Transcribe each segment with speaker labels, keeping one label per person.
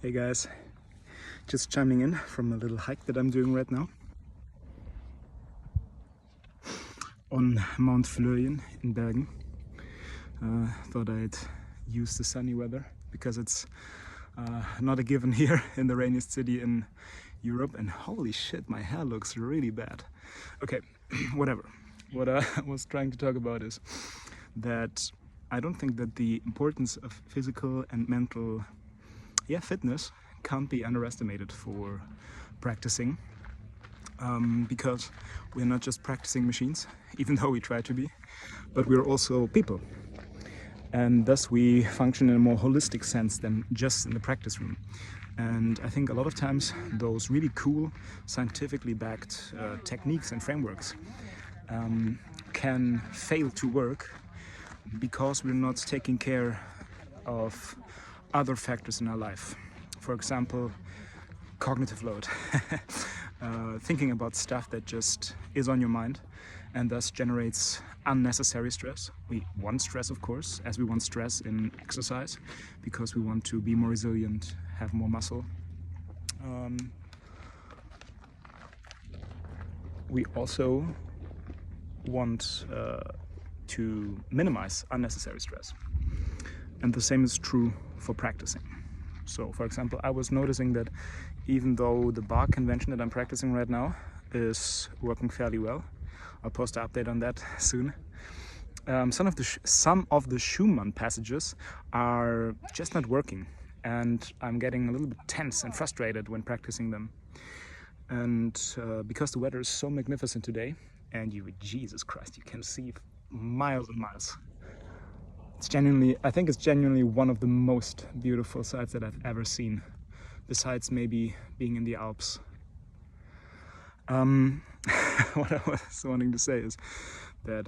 Speaker 1: Hey guys, just chiming in from a little hike that I'm doing right now on Mount Flöyen in Bergen. Thought I'd use the sunny weather because it's not a given here in the rainiest city in Europe, and holy shit, my hair looks really bad. Okay, whatever. What I was trying to talk about is that I don't think that the importance of physical and mental fitness can't be underestimated for practicing, because we're not just practicing machines, even though we try to be, but we're also people. And thus we function in a more holistic sense than just in the practice room. And I think a lot of times those really cool, scientifically backed techniques and frameworks can fail to work because we're not taking care of other factors in our life. For example, cognitive load. Thinking about stuff that just is on your mind and thus generates unnecessary stress. We want stress, of course, as we want stress in exercise, because we want to be more resilient, have more muscle. We also want to minimize unnecessary stress. And the same is true for practicing. So, for example, I was noticing that even though the bar convention that I'm practicing right now is working fairly well, I'll post an update on that soon. Some of the Schumann passages are just not working, and I'm getting a little bit tense and frustrated when practicing them. And because the weather is so magnificent today, and Jesus Christ, you can see miles and miles. I think it's genuinely one of the most beautiful sights that I've ever seen, besides maybe being in the Alps. What I was wanting to say is that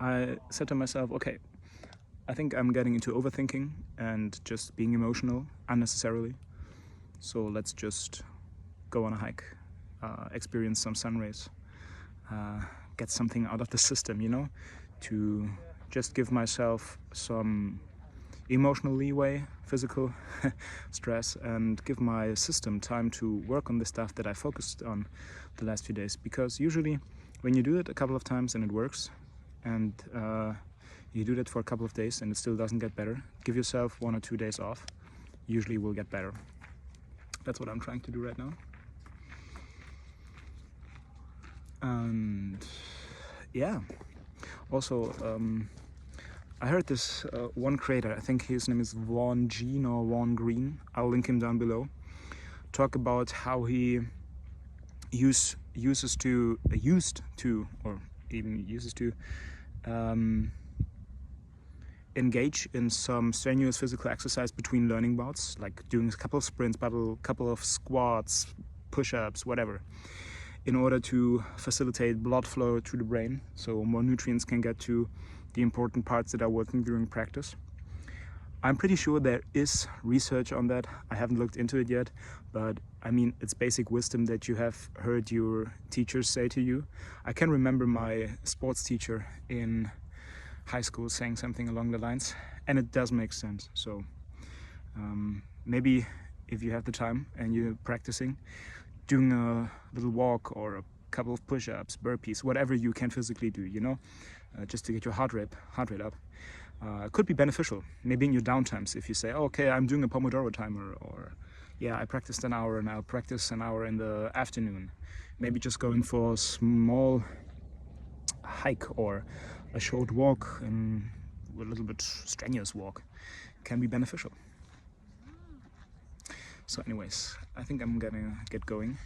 Speaker 1: I said to myself, okay, I think I'm getting into overthinking and just being emotional unnecessarily. So let's just go on a hike, experience some sun rays, get something out of the system, you know, to just give myself some emotional leeway, physical stress, and give my system time to work on the stuff that I focused on the last few days. Because usually when you do it a couple of times and it works, and you do that for a couple of days and it still doesn't get better, give yourself 1 or 2 days off. Usually will get better. That's what I'm trying to do right now. And yeah, also I heard this one creator, I think his name is Vaughn Jean or Vaughn Green, I'll link him down below, talk about how he used to engage in some strenuous physical exercise between learning bouts, like doing a couple of sprints, a couple of squats, push-ups, whatever, in order to facilitate blood flow to the brain, so more nutrients can get to the important parts that are working during practice. I'm pretty sure there is research on that. I haven't looked into it yet, but I mean, it's basic wisdom that you have heard your teachers say to you. I can remember my sports teacher in high school saying something along the lines, and it does make sense. So maybe if you have the time and you're practicing, doing a little walk or a couple of push-ups, burpees, whatever you can physically do, you know, just to get your heart rate up, could be beneficial. Maybe in your downtimes, if you say, oh, okay, I'm doing a Pomodoro timer, or yeah, I practiced an hour and I'll practice an hour in the afternoon. Maybe just going for a small hike or a short walk, and a little bit strenuous walk, can be beneficial. So anyways, I think I'm gonna get going.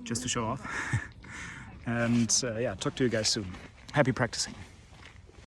Speaker 1: Just to show off. And yeah, talk to you guys soon. Happy practicing.